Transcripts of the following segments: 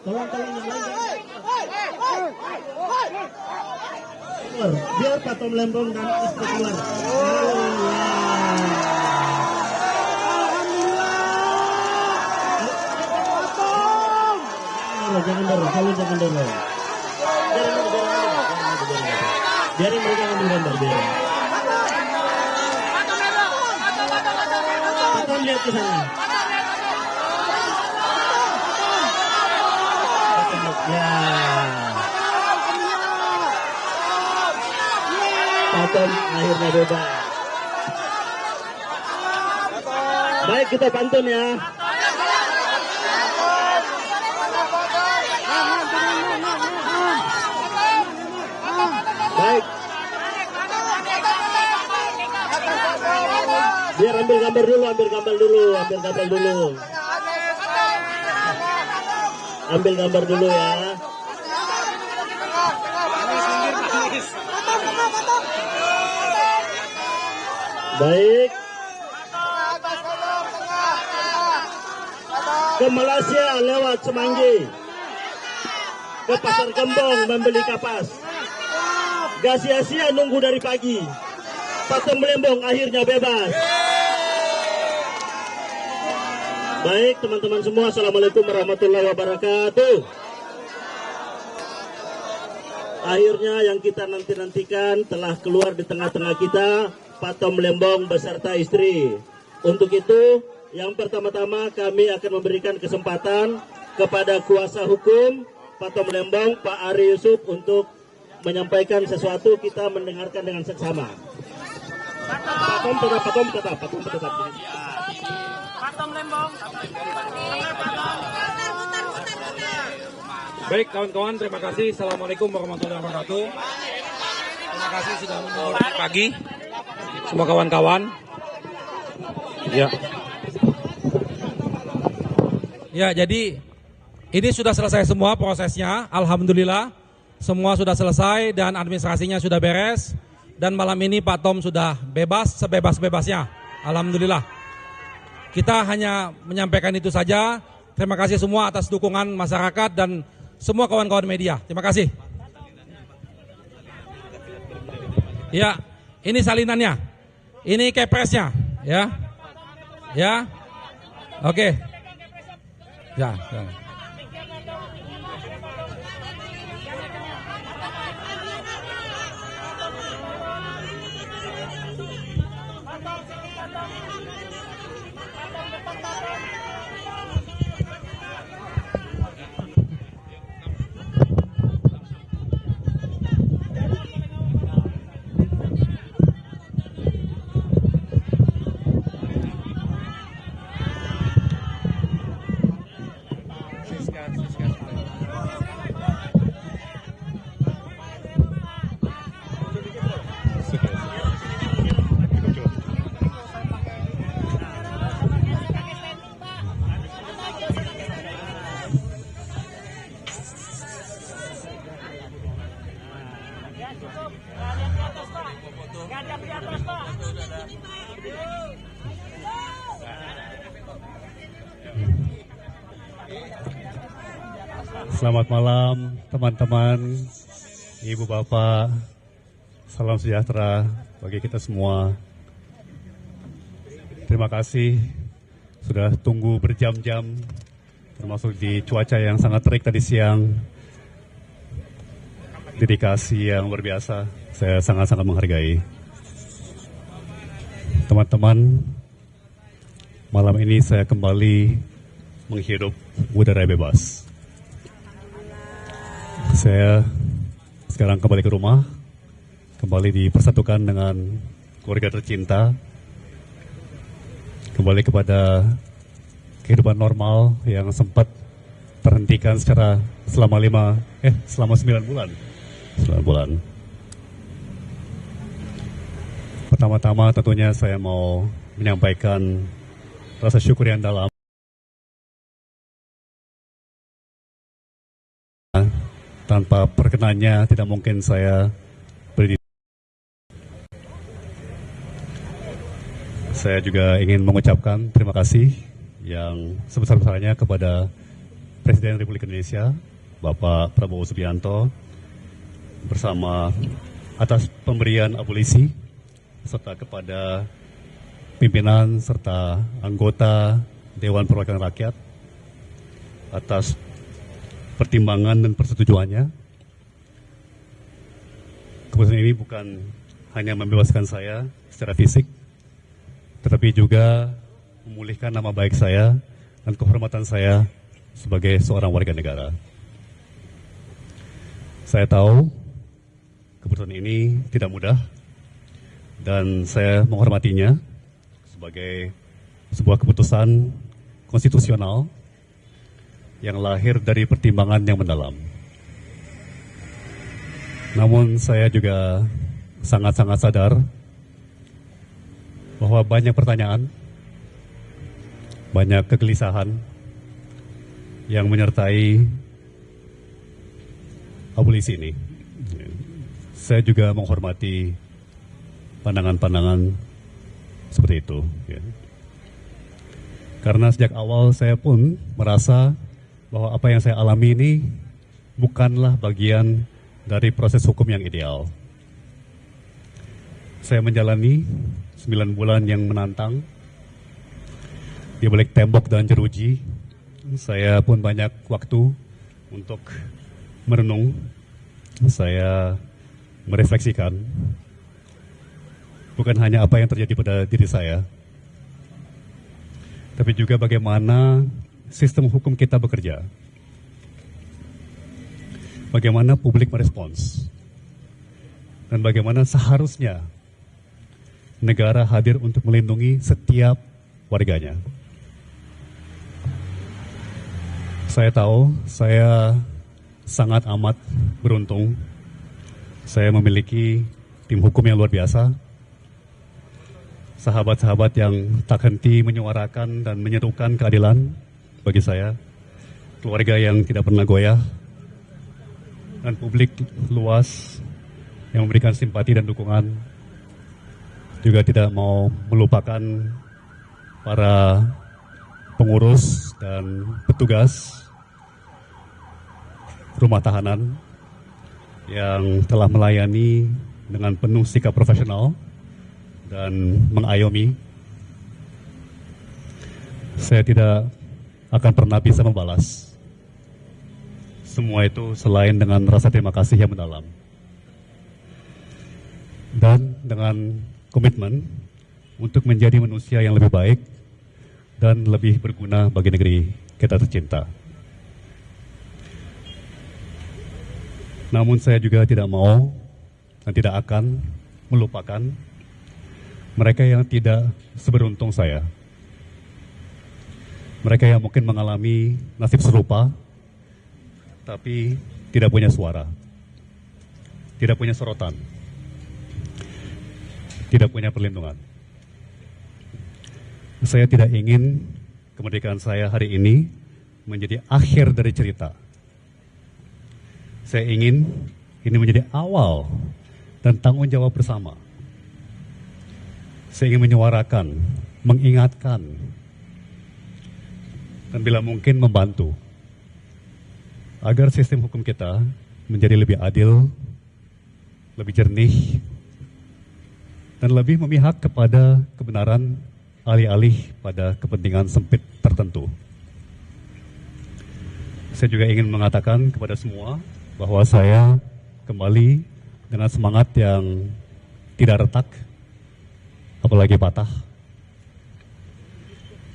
Tolong yang lain. Biar Patom Lembong dan istri keluar. Jangan dorong, jangan dorong. Biarin mereka ngambil gambar, biarin. Patom lihat ke sana. Ya. Patom akhirnya bebas. Baik, kita pantun ya. Baik. Biar ambil gambar dulu. Ambil gambar dulu ya. Baik. Ke Malaysia lewat Semanggi. Ke Pasar Gembong membeli kapas. Gak sia-sia nunggu dari pagi. Patom Lembong akhirnya bebas. Baik teman-teman semua, assalamualaikum warahmatullahi wabarakatuh. Akhirnya yang kita nantikan telah keluar di tengah-tengah kita, Patom Lembong beserta istri. Untuk itu, yang pertama-tama kami akan memberikan kesempatan kepada kuasa hukum Patom Lembong, Pak Ari Yusuf, untuk menyampaikan sesuatu. Kita mendengarkan dengan seksama. Patom tetap. Patom Lembong. Baik kawan-kawan, terima kasih. Assalamualaikum warahmatullahi wabarakatuh. Terima kasih sudah menghormati pagi semua kawan-kawan. Ya, jadi ini sudah selesai semua prosesnya. Alhamdulillah semua sudah selesai dan administrasinya sudah beres. Dan malam ini Pak Tom sudah bebas sebebas-bebasnya. Alhamdulillah. Kita hanya menyampaikan itu saja. Terima kasih semua atas dukungan masyarakat dan semua kawan-kawan media. Terima kasih. Ya, ini salinannya. Ini kepresnya, ya. Ya. Oke. Ya. Selamat malam teman-teman, ibu bapak, salam sejahtera bagi kita semua. Terima kasih sudah tunggu berjam-jam, termasuk di cuaca yang sangat terik tadi siang. Dedikasi yang luar biasa, saya sangat-sangat menghargai. Teman-teman, malam ini saya kembali menghirup udara bebas. Saya sekarang kembali ke rumah, kembali dipersatukan dengan keluarga tercinta, kembali kepada kehidupan normal yang sempat terhentikan selama 9 bulan. 9 bulan. Pertama-tama tentunya saya mau menyampaikan rasa syukur yang dalam tanpa perkenannya tidak mungkin saya berdiri. Saya juga ingin mengucapkan terima kasih yang sebesar-besarnya kepada Presiden Republik Indonesia, Bapak Prabowo Subianto, bersama atas pemberian abolisi, serta kepada pimpinan serta anggota Dewan Perwakilan Rakyat atas pertimbangan dan persetujuannya. Keputusan ini bukan hanya membebaskan saya secara fisik, tetapi juga memulihkan nama baik saya dan kehormatan saya sebagai seorang warga negara. Saya tahu keputusan ini tidak mudah dan saya menghormatinya sebagai sebuah keputusan konstitusional yang lahir dari pertimbangan yang mendalam. Namun saya juga sangat-sangat sadar bahwa banyak pertanyaan, banyak kegelisahan yang menyertai abolisi ini. Saya juga menghormati pandangan-pandangan seperti itu. Karena sejak awal saya pun merasa bahwa apa yang saya alami ini bukanlah bagian dari proses hukum yang ideal. Saya menjalani 9 bulan yang menantang di balik tembok dan jeruji. Saya pun banyak waktu untuk merenung. Saya merefleksikan bukan hanya apa yang terjadi pada diri saya, tapi juga bagaimana sistem hukum kita bekerja. Bagaimana publik merespons. Dan bagaimana seharusnya negara hadir untuk melindungi setiap warganya. Saya tahu saya sangat amat beruntung. Saya memiliki tim hukum yang luar biasa. Sahabat-sahabat yang tak henti menyuarakan dan menyerukan keadilan bagi saya, keluarga yang tidak pernah goyah, dan publik luas yang memberikan simpati dan dukungan. Juga tidak mau melupakan para pengurus dan petugas rumah tahanan yang telah melayani dengan penuh sikap profesional dan mengayomi. Saya tidak akan pernah bisa membalas semua itu selain dengan rasa terima kasih yang mendalam. Dan dengan komitmen untuk menjadi manusia yang lebih baik dan lebih berguna bagi negeri kita tercinta. Namun saya juga tidak mau dan tidak akan melupakan mereka yang tidak seberuntung saya. Mereka yang mungkin mengalami nasib serupa, tapi tidak punya suara, tidak punya sorotan, tidak punya perlindungan. Saya tidak ingin kemerdekaan saya hari ini menjadi akhir dari cerita. Saya ingin ini menjadi awal dan tanggung jawab bersama. Saya ingin menyuarakan, mengingatkan, dan bila mungkin membantu agar sistem hukum kita menjadi lebih adil, lebih jernih, dan lebih memihak kepada kebenaran alih-alih pada kepentingan sempit tertentu. Saya juga ingin mengatakan kepada semua bahwa saya kembali dengan semangat yang tidak retak, apalagi patah.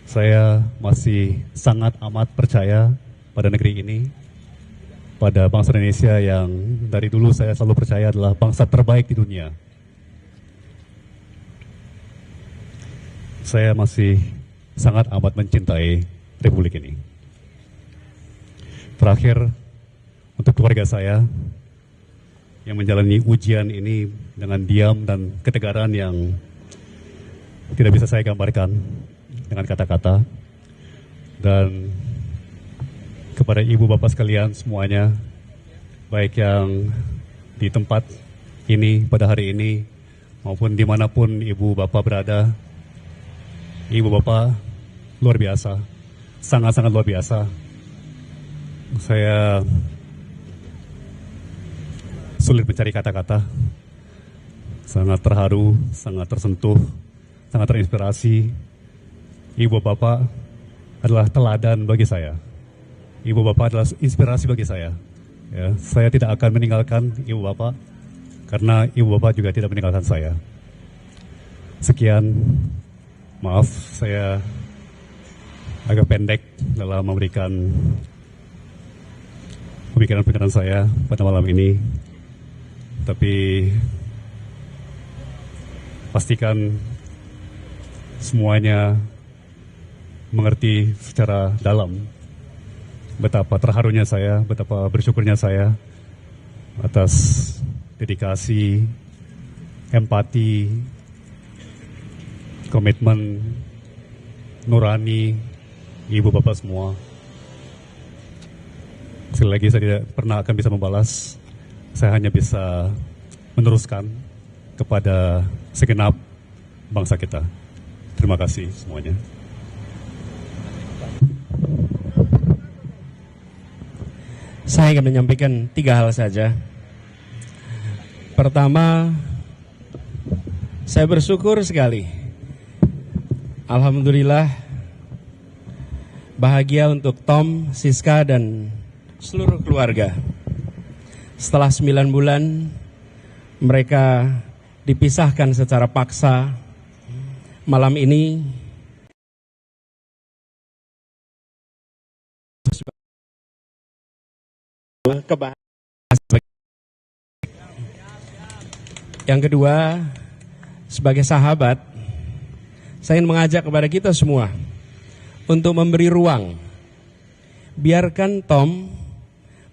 Saya masih sangat amat percaya pada negeri ini, pada bangsa Indonesia yang dari dulu saya selalu percaya adalah bangsa terbaik di dunia. Saya masih sangat amat mencintai Republik ini. Terakhir, untuk keluarga saya yang menjalani ujian ini dengan diam dan ketegaran yang tidak bisa saya gambarkan dengan kata-kata, dan kepada ibu bapak sekalian semuanya, baik yang di tempat ini pada hari ini maupun dimanapun ibu bapak berada, ibu bapak luar biasa, sangat-sangat luar biasa. Saya sulit mencari kata-kata. Sangat terharu, sangat tersentuh, sangat terinspirasi. Ibu bapak adalah teladan bagi saya. Ibu bapak adalah inspirasi bagi saya. Ya, saya tidak akan meninggalkan ibu bapak karena ibu bapak juga tidak meninggalkan saya. Sekian, maaf saya agak pendek dalam memberikan pemikiran-pemikiran saya pada malam ini. Tapi pastikan semuanya mengerti secara dalam betapa terharunya saya, betapa bersyukurnya saya atas dedikasi, empati, komitmen nurani ibu bapak semua. Sekali lagi saya tidak pernah akan bisa membalas, saya hanya bisa meneruskan kepada segenap bangsa kita. Terima kasih semuanya. Saya ingin menyampaikan 3 hal saja. Pertama, saya bersyukur sekali. Alhamdulillah, bahagia untuk Tom, Siska, dan seluruh keluarga. Setelah 9 bulan, mereka dipisahkan secara paksa. Malam ini, yang kedua, sebagai sahabat, saya ingin mengajak kepada kita semua untuk memberi ruang. Biarkan Tom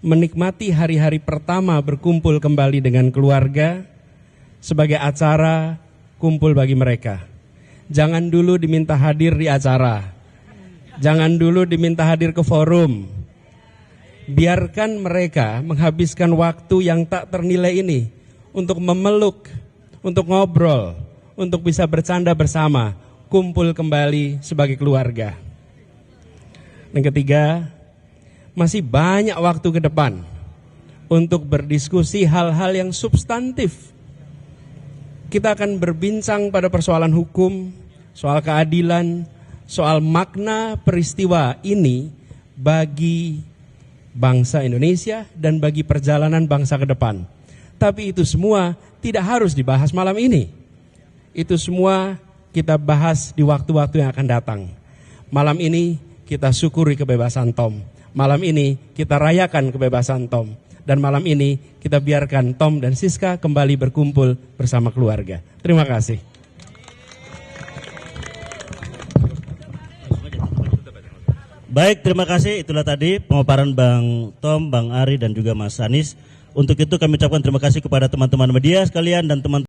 menikmati hari-hari pertama berkumpul kembali dengan keluarga sebagai acara kumpul bagi mereka. Jangan dulu diminta hadir di acara. Jangan dulu diminta hadir ke forum. Biarkan mereka menghabiskan waktu yang tak ternilai ini untuk memeluk, untuk ngobrol, untuk bisa bercanda bersama, kumpul kembali sebagai keluarga. Dan ketiga, masih banyak waktu ke depan untuk berdiskusi hal-hal yang substantif. Kita akan berbincang pada persoalan hukum, soal keadilan, soal makna peristiwa ini bagi bangsa Indonesia dan bagi perjalanan bangsa ke depan. Tapi itu semua tidak harus dibahas malam ini. Itu semua kita bahas di waktu-waktu yang akan datang. Malam ini kita syukuri kebebasan Tom. Malam ini kita rayakan kebebasan Tom. Dan malam ini kita biarkan Tom dan Siska kembali berkumpul bersama keluarga. Terima kasih. Baik, terima kasih. Itulah tadi pemaparan Bang Tom, Bang Ari, dan juga Mas Anies. Untuk itu kami ucapkan terima kasih kepada teman-teman media sekalian dan teman-teman